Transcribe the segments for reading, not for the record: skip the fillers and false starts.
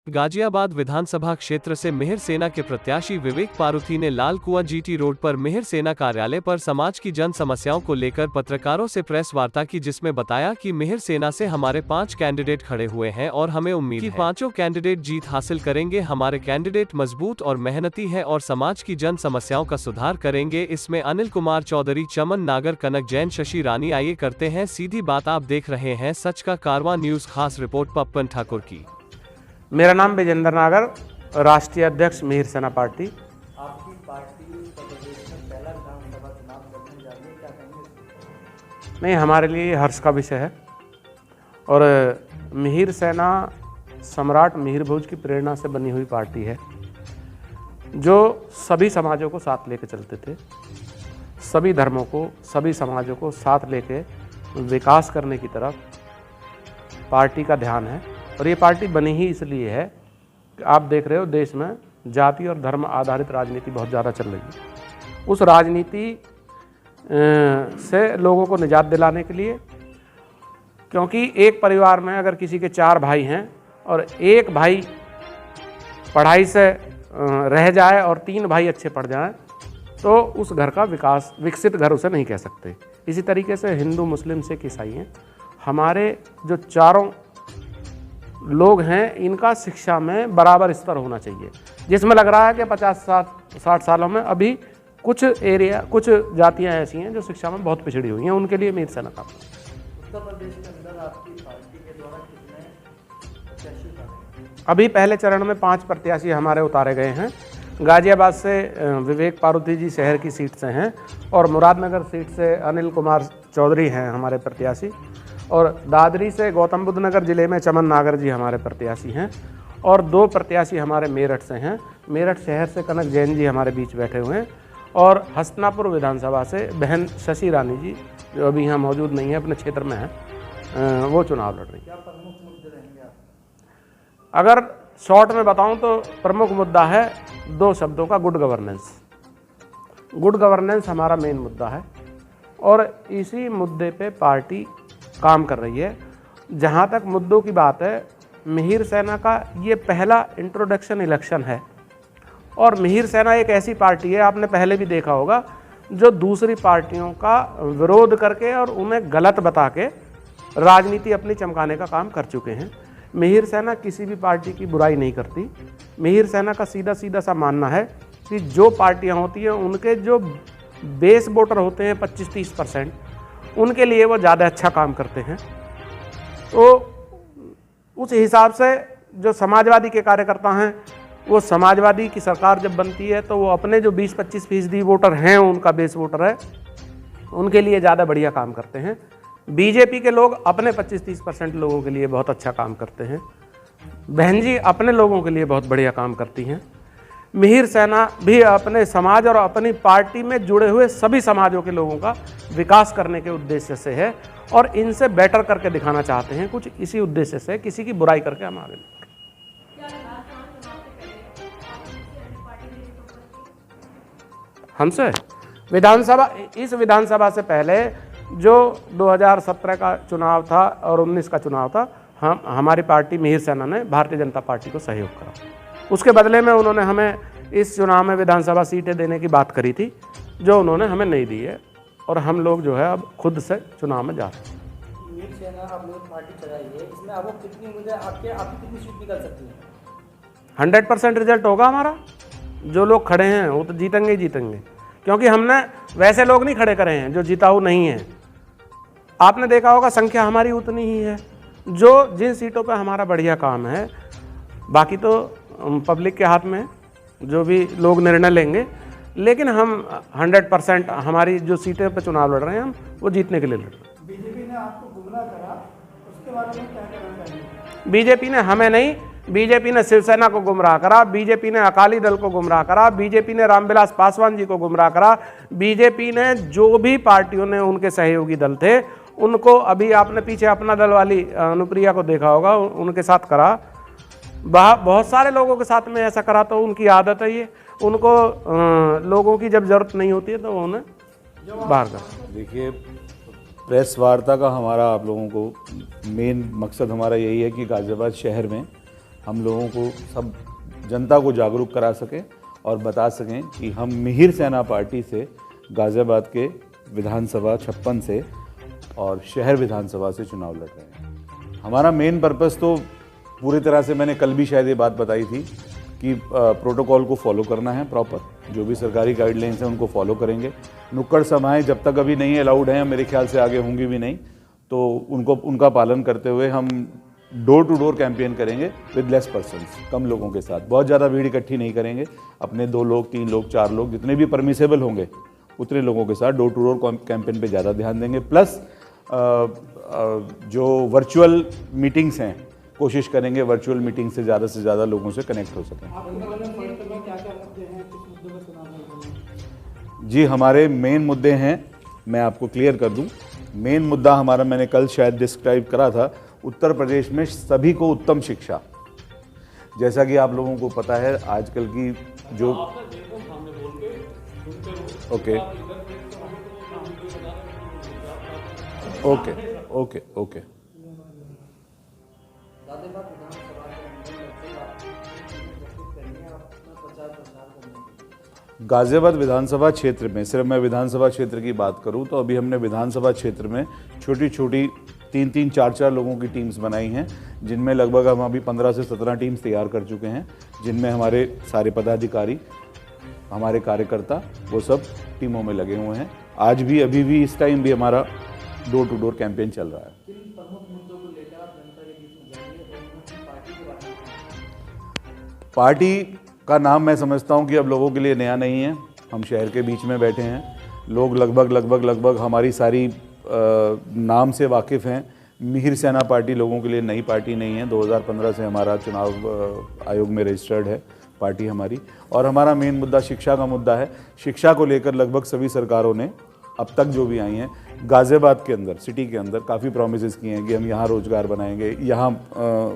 गाजियाबाद विधानसभा क्षेत्र से मिहिर सेना के प्रत्याशी विवेक पारूथी ने लाल कुआं जीटी रोड पर मिहिर सेना कार्यालय पर समाज की जन समस्याओं को लेकर पत्रकारों से प्रेस वार्ता की, जिसमें बताया कि मिहिर सेना से हमारे 5 कैंडिडेट खड़े हुए हैं और हमें उम्मीद है कि 5 कैंडिडेट जीत हासिल करेंगे। हमारे कैंडिडेट मजबूत और मेहनती है और समाज की जन समस्याओं का सुधार करेंगे। इसमें अनिल कुमार चौधरी, चमन नागर, कनक जैन, शशि रानी। आइए करते हैं सीधी बात। आप देख रहे हैं सच का कारवां न्यूज। खास रिपोर्ट पप्पन ठाकुर की। मेरा नाम विजेंद्र नागर, राष्ट्रीय अध्यक्ष मिहिर सेना पार्टी। आपकी पार्टी उत्तर प्रदेश में पहला विधानसभा चुनाव लड़ने जा रही है, क्या कहेंगे? नहीं, हमारे लिए हर्ष का विषय है और मिहिर सेना सम्राट मिहिर भोज की प्रेरणा से बनी हुई पार्टी है जो सभी समाजों को साथ लेके चलते थे, सभी धर्मों को, सभी समाजों को साथ लेके विकास करने की तरफ पार्टी का ध्यान है। और ये पार्टी बनी ही इसलिए है कि आप देख रहे हो देश में जाति और धर्म आधारित राजनीति बहुत ज़्यादा चल रही है। उस राजनीति से लोगों को निजात दिलाने के लिए, क्योंकि एक परिवार में अगर किसी के 4 भाई हैं और एक भाई पढ़ाई से रह जाए और 3 भाई अच्छे पढ़ जाएं, तो उस घर का विकास, विकसित घर उसे नहीं कह सकते। इसी तरीके से हिंदू, मुस्लिम, सिख, ईसाई हैं, हमारे जो चारों लोग हैं, इनका शिक्षा में बराबर स्तर होना चाहिए, जिसमें लग रहा है कि 50-60 सालों में अभी कुछ जातियां ऐसी हैं जो शिक्षा में बहुत पिछड़ी हुई हैं। उनके लिए मिहिर सेना का उत्तर प्रदेश के अंदर आपकी पार्टी के द्वारा कितने प्रत्याशी उतारे? अभी पहले चरण में 5 प्रत्याशी हमारे उतारे गए हैं। गाजियाबाद से विवेक पारूथी जी शहर की सीट से हैं और मुरादनगर सीट से अनिल कुमार चौधरी हैं हमारे प्रत्याशी, और दादरी से गौतम बुद्ध नगर जिले में चमन नागर जी हमारे प्रत्याशी हैं, और 2 प्रत्याशी हमारे मेरठ से हैं। मेरठ शहर से कनक जैन जी हमारे बीच बैठे हुए हैं, और हस्तिनापुर विधानसभा से बहन शशि रानी जी, जो अभी यहाँ मौजूद नहीं है, अपने क्षेत्र में है, वो चुनाव लड़ रही है। क्या प्रमुख मुद्दे रहेंगे आप? अगर शॉर्ट में बताऊं तो प्रमुख मुद्दा है 2 शब्दों का, गुड गवर्नेंस। गुड गवर्नेंस हमारा मेन मुद्दा है और इसी मुद्दे पे पार्टी काम कर रही है। जहाँ तक मुद्दों की बात है, मिहिर सेना का ये पहला इंट्रोडक्शन इलेक्शन है और मिहिर सेना एक ऐसी पार्टी है, आपने पहले भी देखा होगा, जो दूसरी पार्टियों का विरोध करके और उन्हें गलत बता के राजनीति अपनी चमकाने का काम कर चुके हैं। मिहिर सेना किसी भी पार्टी की बुराई नहीं करती। मिहिर सेना का सीधा सा मानना है कि जो पार्टियां होती हैं, उनके जो बेस वोटर होते हैं 25-30%, उनके लिए वो ज़्यादा अच्छा काम करते हैं। तो उस हिसाब से जो समाजवादी के कार्यकर्ता हैं, वो समाजवादी की सरकार जब बनती है तो वो अपने जो 20-25% वोटर हैं, उनका बेस वोटर है, उनके लिए ज़्यादा बढ़िया काम करते हैं। बीजेपी के लोग अपने 25-30% लोगों के लिए बहुत अच्छा काम करते हैं। बहन जी अपने लोगों के लिए बहुत बढ़िया काम करती हैं। मिहिर सेना भी अपने समाज और अपनी पार्टी में जुड़े हुए सभी समाजों के लोगों का विकास करने के उद्देश्य से है और इनसे बेटर करके दिखाना चाहते हैं। कुछ इसी उद्देश्य से, किसी की बुराई करके हम आगे नहीं। हमसे विधानसभा, इस विधानसभा से पहले जो 2017 का चुनाव था और 19 का चुनाव था, हमारी पार्टी मिहिर सेना ने भारतीय जनता पार्टी को सहयोग करा। उसके बदले में उन्होंने हमें इस चुनाव में विधानसभा सीटें देने की बात करी थी, जो उन्होंने हमें नहीं दी है, और हम लोग जो है अब खुद से चुनाव में जा रहे हैं। मिहिर सेना आपने पार्टी चलाई है, इसमें आपको कितनी मुझे आपकी कितनी सीट निकल सकती है? 100% रिजल्ट होगा हमारा। जो लोग खड़े हैं वो तो जीतेंगे ही जीतेंगे, क्योंकि हमने वैसे लोग नहीं खड़े करे हैं जो जिताऊ नहीं है। आपने देखा होगा संख्या हमारी उतनी ही है, जो जिन सीटों पे हमारा बढ़िया काम है। बाकी तो पब्लिक के हाथ में, जो भी लोग निर्णय लेंगे, लेकिन हम 100% हमारी जो सीटें पे चुनाव लड़ रहे हैं, हम वो जीतने के लिए लड़ रहे हैं। बीजेपी ने आपको गुमराह करा, उसके बारे में क्या कहना चाहिए? बीजेपी ने हमें नहीं, बीजेपी ने शिवसेना को गुमराह करा, बीजेपी ने अकाली दल को गुमराह करा, बीजेपी ने रामविलास पासवान जी को गुमराह करा, बीजेपी ने जो भी पार्टियों ने उनके सहयोगी दल थे उनको, अभी आपने पीछे अपना दल वाली अनुप्रिया को देखा होगा, उनके साथ करा। बहुत सारे लोगों के साथ में ऐसा करा, तो उनकी आदत है ये। उनको लोगों की जब जरूरत नहीं होती है तो उन्हें बाहर कर। देखिए, प्रेस वार्ता का हमारा आप लोगों को मेन मकसद हमारा यही है कि गाजियाबाद शहर में हम लोगों को, सब जनता को जागरूक करा सकें और बता सकें कि हम मिहिर सेना पार्टी से गाज़ियाबाद के विधानसभा 56 से और शहर विधानसभा से चुनाव लड़ रहे हैं। हमारा मेन पर्पस तो पूरी तरह से, मैंने कल भी शायद ये बात बताई थी कि प्रोटोकॉल को फॉलो करना है प्रॉपर, जो भी सरकारी गाइडलाइंस हैं उनको फॉलो करेंगे। नुक्कड़ सभाएं जब तक अभी नहीं अलाउड हैं, मेरे ख्याल से आगे होंगी भी नहीं, तो उनका पालन करते हुए हम डोर टू डोर कैंपेन करेंगे विद लेस पर्सन्स, कम लोगों के साथ। बहुत ज़्यादा भीड़ इकट्ठी नहीं करेंगे, अपने 2 लोग 3 लोग 4 लोग जितने भी परमिसेबल होंगे उतने लोगों के साथ डोर टू डोर कैंपेन पे ज़्यादा ध्यान देंगे। प्लस जो वर्चुअल मीटिंग्स हैं, कोशिश करेंगे वर्चुअल मीटिंग से ज़्यादा लोगों से कनेक्ट हो सकें। जी, हमारे मेन मुद्दे हैं, मैं आपको क्लियर कर दूं। मेन मुद्दा हमारा, मैंने कल शायद डिस्क्राइब करा था, उत्तर प्रदेश में सभी को उत्तम शिक्षा। जैसा कि आप लोगों को पता है आजकल की जो okay okay okay okay Ghaziabad विधानसभा क्षेत्र में, सिर्फ मैं विधानसभा क्षेत्र की बात करूं तो अभी हमने विधानसभा क्षेत्र में छोटी छोटी 3-3, 4-4 लोगों की टीम्स बनाई हैं, जिनमें लगभग हम अभी 15 से 17 टीम्स तैयार कर चुके हैं, जिनमें हमारे सारे पदाधिकारी, हमारे कार्यकर्ता, वो सब टीमों में लगे हुए हैं। आज भी, अभी भी, इस टाइम भी हमारा डोर टू डोर कैंपेन चल रहा है। पार्टी का नाम मैं समझता हूं कि अब लोगों के लिए नया नहीं है। हम शहर के बीच में बैठे हैं, लोग लगभग हमारी सारी नाम से वाकिफ़ हैं। मिहिर सेना पार्टी लोगों के लिए नई पार्टी नहीं है। 2015 से हमारा चुनाव आयोग में रजिस्टर्ड है पार्टी हमारी। और हमारा मेन मुद्दा शिक्षा का मुद्दा है। शिक्षा को लेकर लगभग सभी सरकारों ने अब तक जो भी आई हैं, गाज़ियाबाद के अंदर, सिटी के अंदर काफ़ी प्रोमिसेस किए हैं कि हम यहाँ रोज़गार बनाएंगे, यहाँ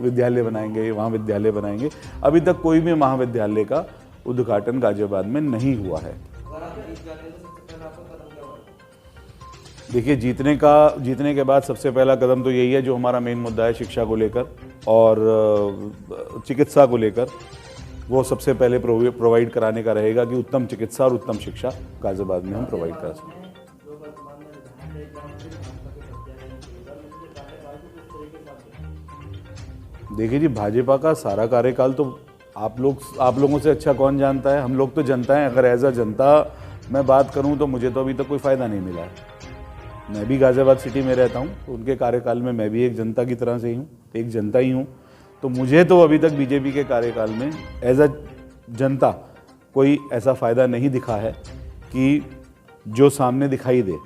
विद्यालय बनाएंगे, वहाँ विद्यालय बनाएंगे। अभी तक कोई भी महाविद्यालय का उद्घाटन गाज़ियाबाद में नहीं हुआ है। देखिए, जीतने के बाद सबसे पहला कदम तो यही है, जो हमारा मेन मुद्दा है शिक्षा को लेकर और चिकित्सा को लेकर, वो सबसे पहले प्रोवाइड कराने का रहेगा कि उत्तम चिकित्सा और उत्तम शिक्षा गाज़ियाबाद में हम प्रोवाइड करा सकें। देखिए जी, भाजपा का सारा कार्यकाल तो आप लोगों से अच्छा कौन जानता है। हम लोग तो जनता हैं। अगर एज अ जनता मैं बात करूं तो मुझे तो अभी तक कोई फ़ायदा नहीं मिला है। मैं भी गाज़ियाबाद सिटी में रहता हूं, तो उनके कार्यकाल में मैं भी एक जनता की तरह से ही हूं, एक जनता ही हूं। तो मुझे तो अभी तक बीजेपी के कार्यकाल में एज अ जनता कोई ऐसा फ़ायदा नहीं दिखा है कि जो सामने दिखाई दे।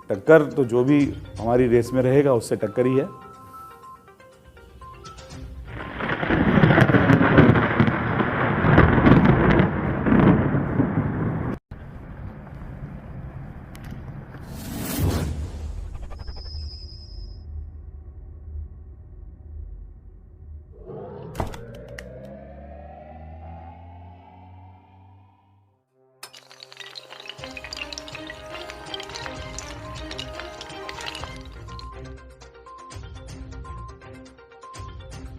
टक्कर तो जो भी हमारी रेस में रहेगा उससे टक्कर ही है।